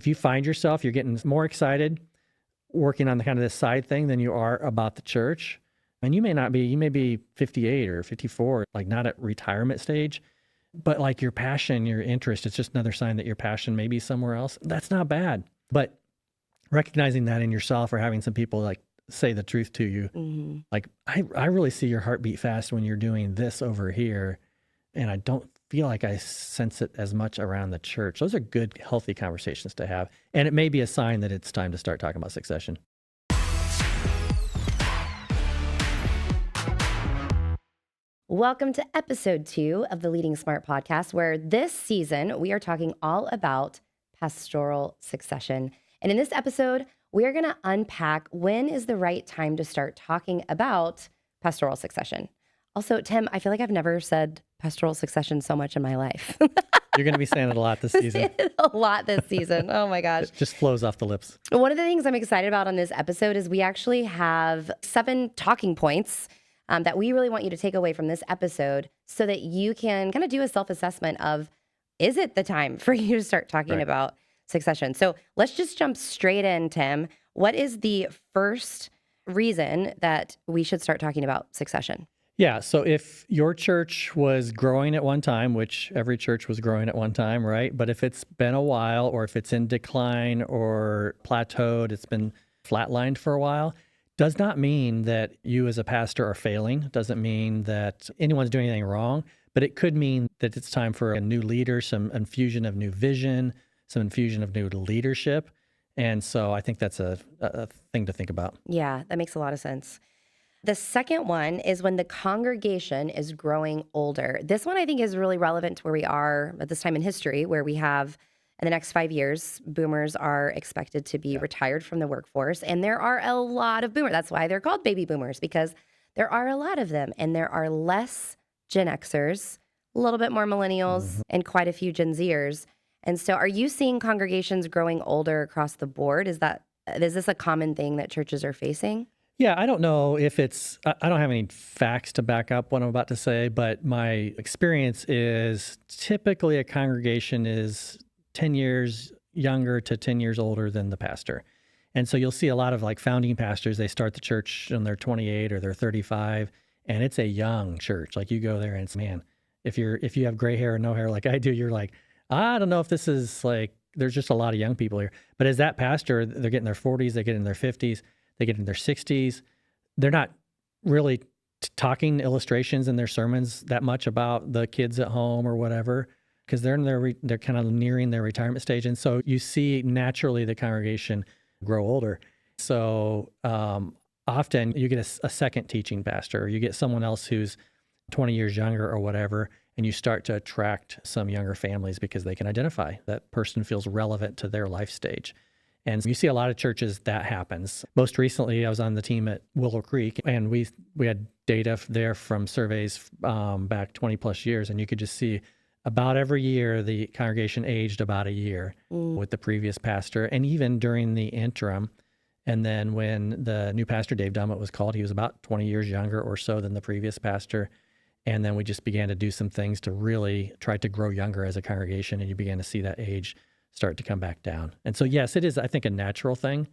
if you find yourself, you're getting more excited working on the kind of this side thing than you are about the church, and you may be 58 or 54, like not at retirement stage, but like your passion, your interest, it's just another sign that your passion may be somewhere else. That's not bad. But recognizing that in yourself, or having some people like say the truth to you, like, I really see your heartbeat fast when you're doing this over here, and I don't feel like I sense it as much around the church. Those are good, healthy conversations to have. And it may be a sign that it's time to start talking about succession. Welcome to episode 2 of the LeadingSmart podcast, where this season we are talking all about pastoral succession. And in this episode, we are going to unpack when is the right time to start talking about pastoral succession. Also, Tim, I feel like I've never said pastoral succession so much in my life. You're going to be saying it a lot this season. A lot this season. Oh my gosh. It just flows off the lips. One of the things I'm excited about on this episode is we actually have 7 talking points that we really want you to take away from this episode so that you can kind of do a self-assessment of, is it the time for you to start talking about succession? So let's just jump straight in, Tim. What is the first reason that we should start talking about succession? Yeah, so if your church was growing at one time, which every church was growing at one time, right? But if it's been a while, or if it's in decline or plateaued, it's been flatlined for a while, does not mean that you as a pastor are failing. Doesn't mean that anyone's doing anything wrong, but it could mean that it's time for a new leader, some infusion of new vision, some infusion of new leadership. And so I think that's a thing to think about. Yeah, that makes a lot of sense. The second one is when the congregation is growing older. This one I think is really relevant to where we are at this time in history, where we have, in the next 5 years, boomers are expected to be retired from the workforce. And there are a lot of boomers. That's why they're called baby boomers, because there are a lot of them. And there are less Gen Xers, a little bit more millennials, and quite a few Gen Zers. And so are you seeing congregations growing older across the board? Is this a common thing that churches are facing? Yeah, I don't know if I don't have any facts to back up what I'm about to say, but my experience is typically a congregation is 10 years younger to 10 years older than the pastor. And so you'll see a lot of like founding pastors, they start the church when they're 28 or they're 35, and it's a young church. Like you go there and it's, man, if you have gray hair or no hair like I do, you're like, I don't know if this is like, there's just a lot of young people here. But as that pastor, they're getting their 40s, they get in their 50s, they get in their 60s. They're not really talking illustrations in their sermons that much about the kids at home or whatever, because they're kind of nearing their retirement stage. And so you see naturally the congregation grow older. So often you get a second teaching pastor, or you get someone else who's 20 years younger or whatever, and you start to attract some younger families because they can identify that person feels relevant to their life stage. And you see a lot of churches that happens. Most recently, I was on the team at Willow Creek, and we had data there from surveys back 20 plus years, and you could just see about every year the congregation aged about a year with the previous pastor, and even during the interim. And then when the new pastor, Dave Dummett, was called, he was about 20 years younger or so than the previous pastor. And then we just began to do some things to really try to grow younger as a congregation, and you began to see that age start to come back down. And so, yes, it is, I think, a natural thing.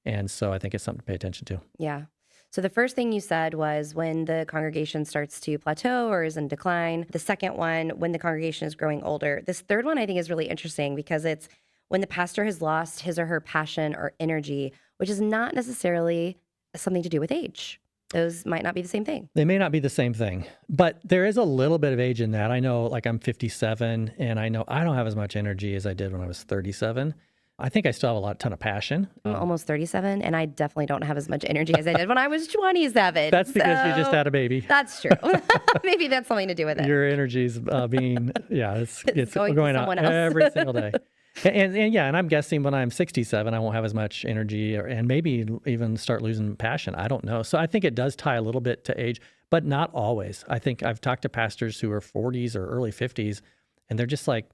And so I think it's something to pay attention to. Yeah. So the first thing you said was when the congregation starts to plateau or is in decline. The second one, when the congregation is growing older. This third one I think is really interesting because it's when the pastor has lost his or her passion or energy, which is not necessarily something to do with age. Those might not be the same thing. They may not be the same thing, but there is a little bit of age in that. I know, like, I'm 57, and I know I don't have as much energy as I did when I was 37. I think I still have a ton of passion. I'm almost 37, and I definitely don't have as much energy as I did when I was 27. That's because you just had a baby. That's true. Maybe that's something to do with it. Your energy's being, it's going out else. every single day. And I'm guessing when I'm 67, I won't have as much energy and maybe even start losing passion. I don't know. So I think it does tie a little bit to age, but not always. I think I've talked to pastors who are 40s or early 50s, and they're just like,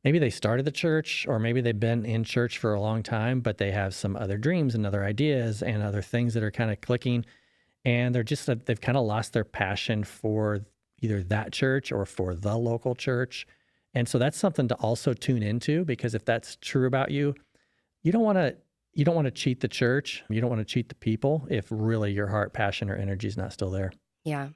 maybe they started the church or maybe they've been in church for a long time, but they have some other dreams and other ideas and other things that are kind of clicking. And they've kind of lost their passion for either that church or for the local church. And so that's something to also tune into, because if that's true about you, you don't want to cheat the church. You don't want to cheat the people if really your heart, passion, or energy is not still there. Yeah.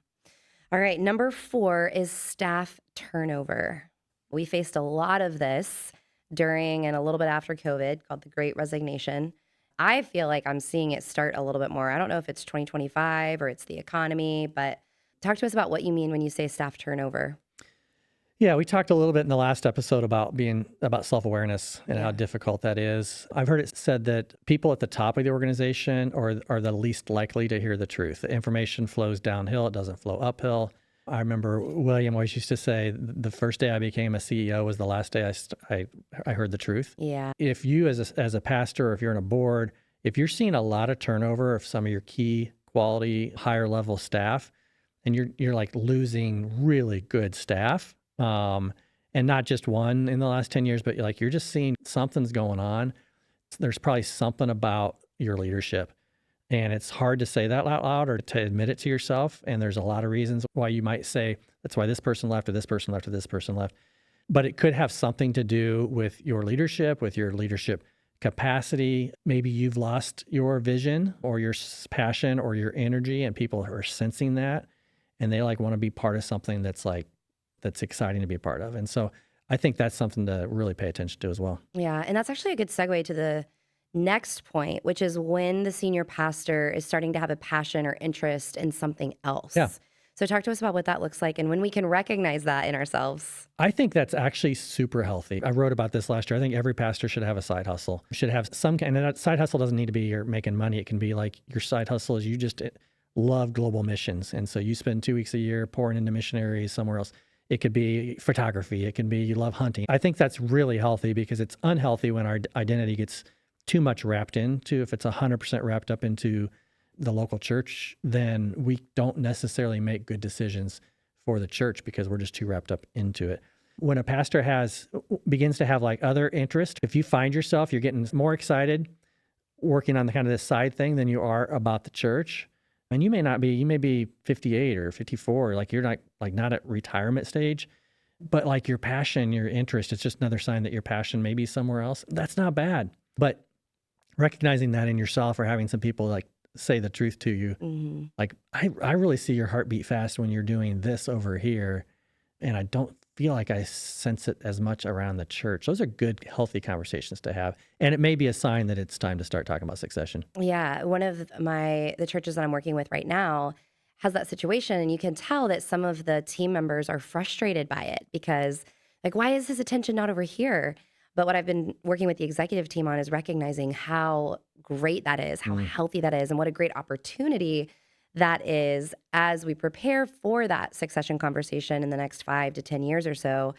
All right. Number 4 is staff turnover. We faced a lot of this during and a little bit after COVID, called the Great Resignation. I feel like I'm seeing it start a little bit more. I don't know if it's 2025 or it's the economy, but talk to us about what you mean when you say staff turnover. Yeah, we talked a little bit in the last episode about self-awareness and how difficult that is. I've heard it said that people at the top of the organization are the least likely to hear the truth. The information flows downhill, it doesn't flow uphill. I remember William always used to say the first day I became a CEO was the last day I heard the truth. Yeah. If you as a pastor, or if you're on a board, if you're seeing a lot of turnover of some of your key quality higher level staff, and you're like losing really good staff, and not just one in the last 10 years, but you're just seeing something's going on. There's probably something about your leadership. And it's hard to say that out loud or to admit it to yourself. And there's a lot of reasons why you might say, that's why this person left or this person left or this person left. But it could have something to do with your leadership capacity. Maybe you've lost your vision or your passion or your energy, and people are sensing that. And they want to be part of something that's exciting to be a part of. And so I think that's something to really pay attention to as well. Yeah. And that's actually a good segue to the next point, which is when the senior pastor is starting to have a passion or interest in something else. Yeah. So talk to us about what that looks like and when we can recognize that in ourselves. I think that's actually super healthy. I wrote about this last year. I think every pastor should have a side hustle, should have some kind, and that side hustle doesn't need to be you're making money. It can be like your side hustle is you just love global missions. And so you spend 2 weeks a year pouring into missionaries somewhere else. It could be photography. It can be you love hunting. I think that's really healthy, because it's unhealthy when our identity gets too much wrapped into. If it's 100% wrapped up into the local church, then we don't necessarily make good decisions for the church because we're just too wrapped up into it. When a pastor begins to have other interest, if you find yourself, you're getting more excited working on the kind of this side thing than you are about the church. And you may be 58 or 54, you're not at retirement stage, but your passion, your interest, it's just another sign that your passion may be somewhere else. That's not bad. But recognizing that in yourself, or having some people say the truth to you, I really see your heartbeat fast when you're doing this over here, and I don't feel like I sense it as much around the church. Those are good, healthy conversations to have. And it may be a sign that it's time to start talking about succession. Yeah. One of the churches that I'm working with right now has that situation, and you can tell that some of the team members are frustrated by it because why is his attention not over here? But what I've been working with the executive team on is recognizing how great that is, how healthy that is, and what a great opportunity that is as we prepare for that succession conversation in the next 5 to 10 years or so,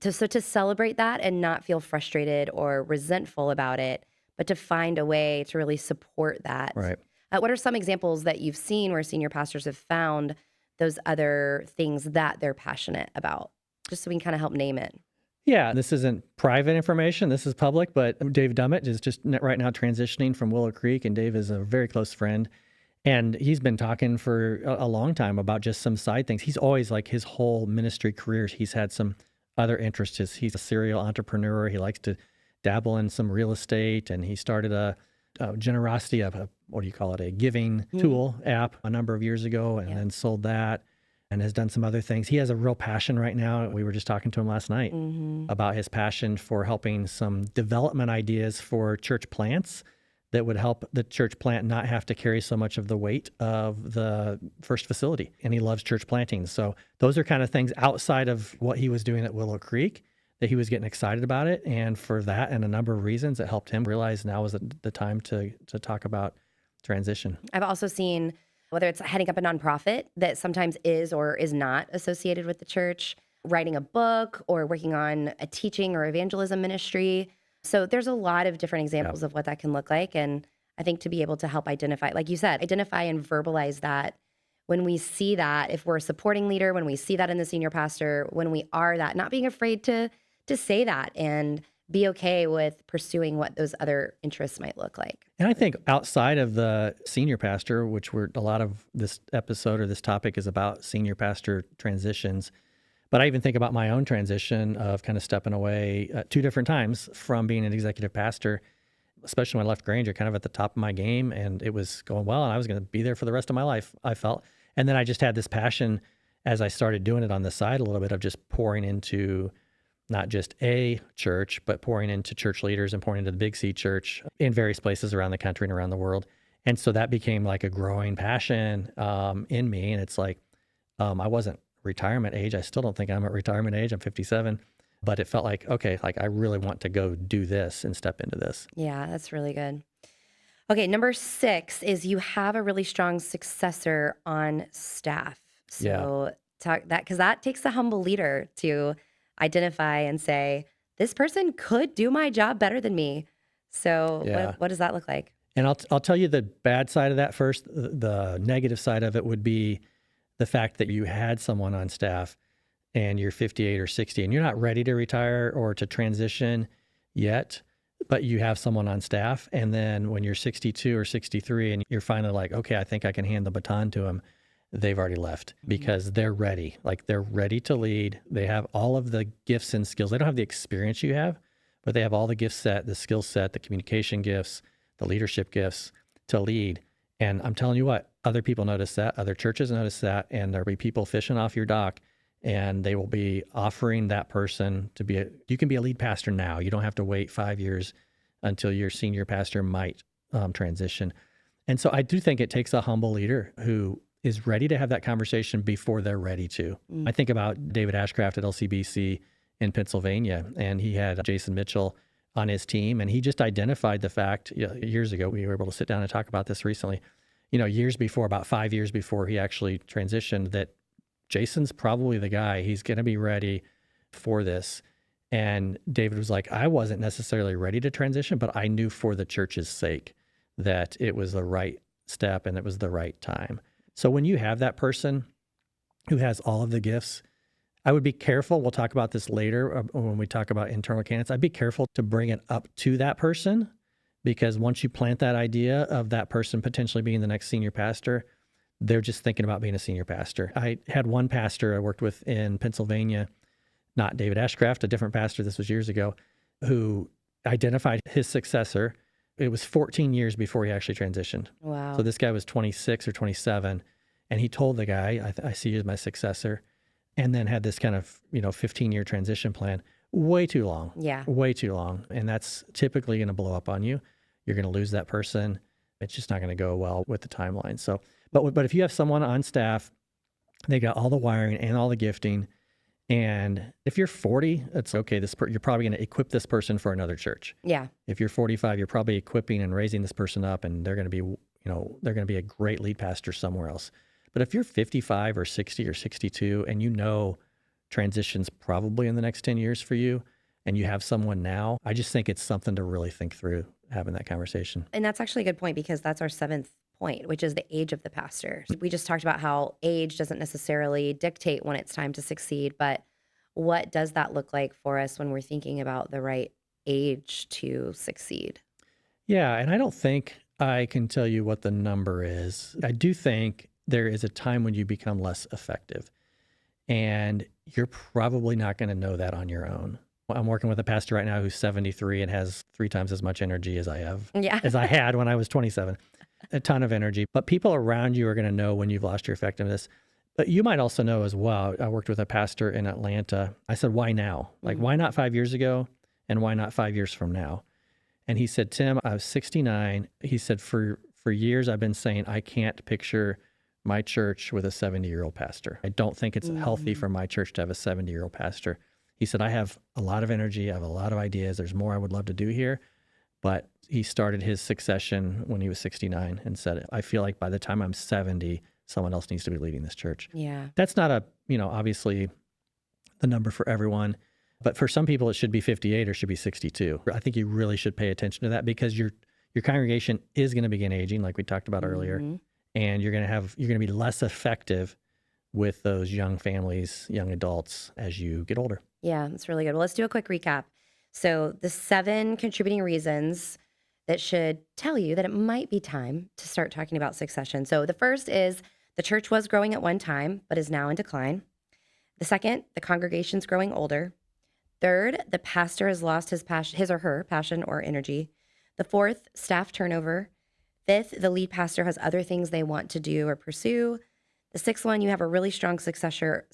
to celebrate that and not feel frustrated or resentful about it, but to find a way to really support that. Right. What are some examples that you've seen where senior pastors have found those other things that they're passionate about? Just so we can kind of help name it. Yeah, this isn't private information. This is public, but Dave Dummett is just right now transitioning from Willow Creek, and Dave is a very close friend. And he's been talking for a long time about just some side things. He's always his whole ministry career, he's had some other interests. He's a serial entrepreneur. He likes to dabble in some real estate, and he started a generosity of a giving tool app a number of years ago, and then sold that. And has done some other things. He has a real passion right now. We were just talking to him last night about his passion for helping some development ideas for church plants that would help the church plant not have to carry so much of the weight of the first facility. And he loves church planting. So those are kind of things outside of what he was doing at Willow Creek that he was getting excited about it. And for that and a number of reasons, it helped him realize now was the time to talk about transition. I've also seen, whether it's heading up a nonprofit that sometimes is or is not associated with the church, writing a book, or working on a teaching or evangelism ministry. So there's a lot of different examples of what that can look like. And I think to be able to help identify, like you said, identify and verbalize that when we see that, if we're a supporting leader, when we see that in the senior pastor, when we are that, not being afraid to say that and be okay with pursuing what those other interests might look like. And I think outside of the senior pastor, which a lot of this episode or this topic is about senior pastor transitions, but I even think about my own transition of kind of stepping away 2 different times from being an executive pastor. especially when I left Granger, kind of at the top of my game, and it was going well, and I was going to be there for the rest of my life, I felt. And then I just had this passion as I started doing it on the side a little bit of just pouring into not just a church, but pouring into church leaders and pouring into the Big C church in various places around the country and around the world. And so that became like a growing passion in me. And it's like, I wasn't retirement age. I still don't think I'm at retirement age. I'm 57. But it felt like, okay, like I really want to go do this and step into this. Yeah, that's really good. Okay, number 6 is you have a really strong successor on staff. So talk that, because that takes a humble leader to identify and say, this person could do my job better than me. So what does that look like? And I'll tell you the bad side of that first. The negative side of it would be the fact that you had someone on staff and you're 58 or 60 and you're not ready to retire or to transition yet, but you have someone on staff. And then when you're 62 or 63 and you're finally like, okay, I think I can hand the baton to them, they've already left because they're ready. Like they're ready to lead. They have all of the gifts and skills. They don't have the experience you have, but they have all the gift set, the skill set, the communication gifts, the leadership gifts to lead. And I'm telling you what, other people notice that, other churches notice that, and there'll be people fishing off your dock, and they will be offering that person to be you can be a lead pastor now. You don't have to wait 5 years until your senior pastor might transition. And so I do think it takes a humble leader who is ready to have that conversation before they're ready to. I think about David Ashcraft at LCBC in Pennsylvania, and he had Jason Mitchell on his team, and he just identified the fact years ago. We were able to sit down and talk about this recently, years before, about 5 years before he actually transitioned, that Jason's probably the guy. He's going to be ready for this. And David was like, I wasn't necessarily ready to transition, but I knew for the church's sake that it was the right step and it was the right time. So when you have that person who has all of the gifts, I would be careful. We'll talk about this later when we talk about internal candidates. I'd be careful to bring it up to that person, because once you plant that idea of that person potentially being the next senior pastor, they're just thinking about being a senior pastor. I had one pastor I worked with in Pennsylvania, not David Ashcraft, a different pastor, this was years ago, who identified his successor. It was 14 years before he actually transitioned. Wow. So this guy was 26 or 27, and he told the guy, I see you as my successor, and then had this kind of 15-year transition plan. Way too long. Yeah. Way too long. And that's typically going to blow up on you. You're going to lose that person. It's just not going to go well with the timeline. So, but if you have someone on staff, they got all the wiring and all the gifting, and if you're 40, it's okay. You're probably going to equip this person for another church. Yeah. If you're 45, you're probably equipping and raising this person up, and they're going to be, they're going to be a great lead pastor somewhere else. But if you're 55 or 60 or 62, and transition's probably in the next 10 years for you, and you have someone now, I just think it's something to really think through, having that conversation. And that's actually a good point, because that's our 7th point, which is the age of the pastor. We just talked about how age doesn't necessarily dictate when it's time to succeed, but what does that look like for us when we're thinking about the right age to succeed? Yeah, and I don't think I can tell you what the number is. I do think there is a time when you become less effective, and you're probably not going to know that on your own. I'm working with a pastor right now who's 73 and has 3 times as much energy as I had when I was 27. A ton of energy. But people around you are going to know when you've lost your effectiveness. But you might also know as well. I worked with a pastor in Atlanta. I said, why now? Like, why not 5 years ago? And why not 5 years from now? And he said, Tim, I was 69. He said, for years, I've been saying I can't picture my church with a 70-year-old pastor. I don't think it's healthy for my church to have a 70-year-old pastor. He said, I have a lot of energy. I have a lot of ideas. There's more I would love to do here. But he started his succession when he was 69 and said, I feel like by the time I'm 70, someone else needs to be leading this church. Yeah. That's not obviously the number for everyone, but for some people it should be 58 or should be 62. I think you really should pay attention to that, because your congregation is going to begin aging, like we talked about earlier, and you're going to be less effective with those young families, young adults as you get older. Yeah, that's really good. Well, let's do a quick recap. So the 7 contributing reasons that should tell you that it might be time to start talking about succession. So the first is the church was growing at one time, but is now in decline. The second, the congregation's growing older. Third, the pastor has lost his or her passion or energy. The fourth, staff turnover. Fifth, the lead pastor has other things they want to do or pursue. The sixth one, you have a really strong successor.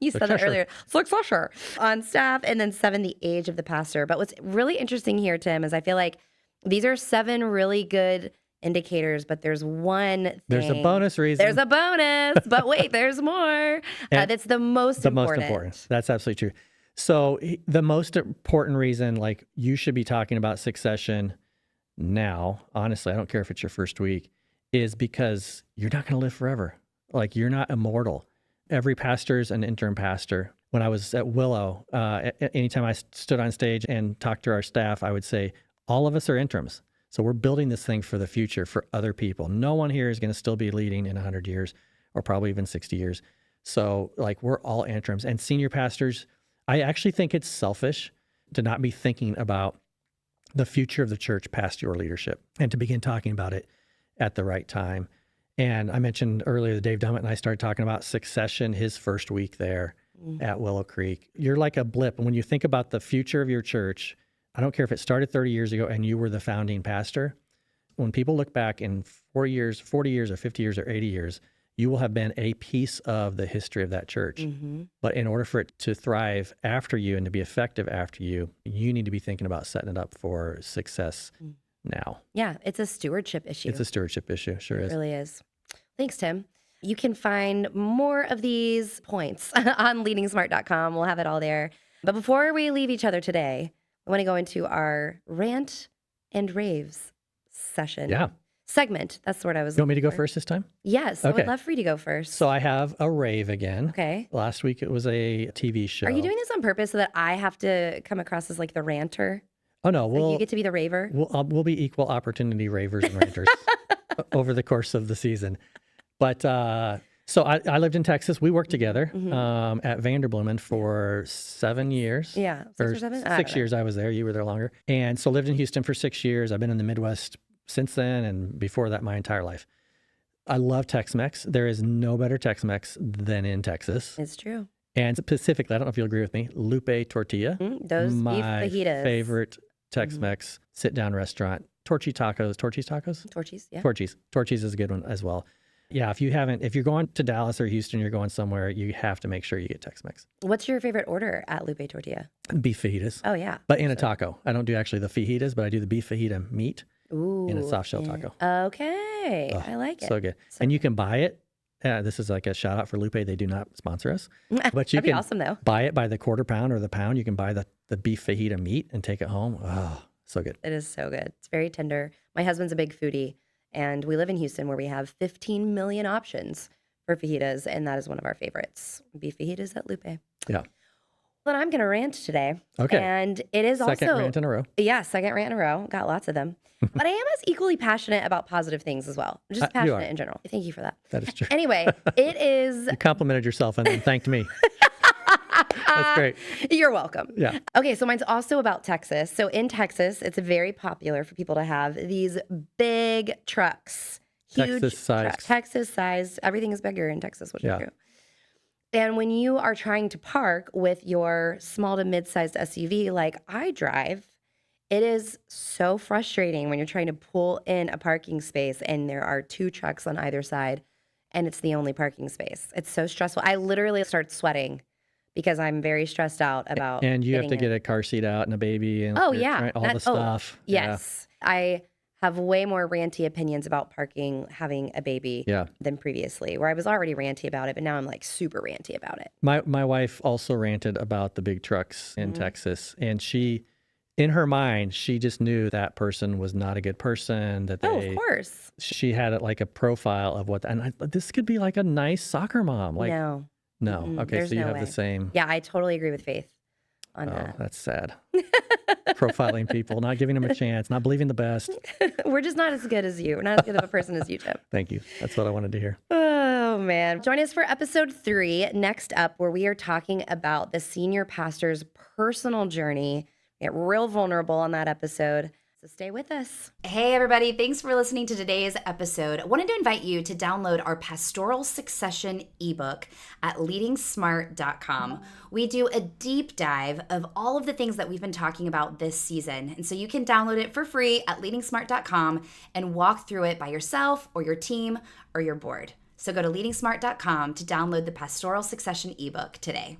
You said that earlier. Successor on staff. And then seven, the age of the pastor. But what's really interesting here, Tim, is I feel like these are seven really good indicators, but there's one thing. There's a bonus reason. There's a bonus, but wait, there's more. That's the most important. Most important. That's absolutely true. So the most important reason, like, you should be talking about succession now, honestly, I don't care if it's your first week, is because you're not going to live forever. Like, you're not immortal. Every pastor is an interim pastor. When I was at Willow, anytime I stood on stage and talked to our staff, I would say, all of us are interims. So we're building this thing for the future, for other people. No one here is going to still be leading in 100 years or probably even 60 years. So, like, we're all interims. And senior pastors, I actually think it's selfish to not be thinking about the future of the church past your leadership and to begin talking about it at the right time. And I mentioned earlier that Dave Dummett and I started talking about succession his first week there at Willow Creek. You're like a blip. And when you think about the future of your church, I don't care if it started 30 years ago and you were the founding pastor. When people look back in 40 years or 50 years or 80 years, you will have been a piece of the history of that church. But in order for it to thrive after you and to be effective after you, you need to be thinking about setting it up for success now. Yeah, it's a stewardship issue. It's a stewardship issue. Sure is. It really is. Thanks, Tim. You can find more of these points on leadingsmart.com. We'll have it all there. But before we leave each other today, I want to go into our Rant and Raves session. Yeah. Segment. That's the word I was You want me to go for. first this time? Yes. I Okay. would love for you to go first. So I have a rave again. Okay. Last week it was a TV show. Are you doing this on purpose so that I have to come across as like the ranter? Oh, no. Like you get to be the raver? We'll be equal opportunity ravers and ranters over the course of the season. But so I lived in Texas. We worked together at Vanderbloemen for 7 years. Yeah. 6 or 7? 6 years I was there. You were there longer. And so lived in Houston for 6 years. I've been in the Midwest since then, and before that, my entire life. I love Tex-Mex. There is no better Tex-Mex than in Texas. It's true. And specifically, I don't know if you'll agree with me, Lupe Tortilla. Those beef my fajitas. favorite Tex-Mex sit-down restaurant. Torchy's tacos. Torchies, yeah. Torchy's is a good one as well. Yeah, if you're going to Dallas or Houston, you're going somewhere, you have to make sure you get Tex-Mex. What's your favorite order at Lupe Tortilla? Beef fajitas. Oh, yeah. But in a taco. I don't do actually the fajitas, but I do the beef fajita meat in a soft shell taco. Okay. I like it. So good. And you can buy it. This is like a shout out for Lupe. They do not sponsor us. But you That'd be can awesome, though. buy it by the quarter pound or the pound. You can buy the beef fajita meat and take it home. Oh, so good. It is so good. It's very tender. My husband's a big foodie, and we live in Houston where we have 15 million options for fajitas, and that is one of our favorites. Beef fajitas at Lupe. Yeah. But I'm going to rant today. Okay. And it is Second also... rant in a row. Yeah, second rant in a row. Got lots of them. But I am as equally passionate about positive things as well. I'm just You are. passionate in general. Thank you for that. That is true. Anyway, it is... You complimented yourself and then thanked me. That's great. You're welcome. Yeah. Okay, so mine's also about Texas. So in Texas, it's very popular for people to have these big trucks. Huge Texas-sized. Texas-sized. Everything is bigger in Texas, which is Yeah. true. And when you are trying to park with your small to mid-sized SUV like I drive, it is so frustrating when you're trying to pull in a parking space and there are two trucks on either side and it's the only parking space. It's so stressful. I literally start sweating because I'm very stressed out about And you have to getting get a car seat out and a baby and Oh, yeah. all the stuff. Yes. I have way more ranty opinions about parking, having a baby Yeah. than previously, where I was already ranty about it, but now I'm like super ranty about it. My wife also ranted about the big trucks in Mm-hmm. Texas, and she, in her mind, she just knew that person was not a good person. That Oh, of course. she had it like a profile of what, and this could be like a nice soccer mom. Like, No. no, Mm-mm, okay, there's so you no have way. the same. Yeah, I totally agree with Faith on Oh, that. that's sad. Profiling people, not giving them a chance, not believing the best. We're just not as good as you. We're not as good of a person as you, Tim. Thank you. That's what I wanted to hear. Oh, man. Join us for episode 3 next up, where we are talking about the senior pastor's personal journey. Get real vulnerable on that episode. So stay with us. Hey, everybody. Thanks for listening to today's episode. I wanted to invite you to download our Pastoral Succession ebook at LeadingSmart.com. We do a deep dive of all of the things that we've been talking about this season. And so you can download it for free at LeadingSmart.com and walk through it by yourself or your team or your board. So go to LeadingSmart.com to download the Pastoral Succession ebook today.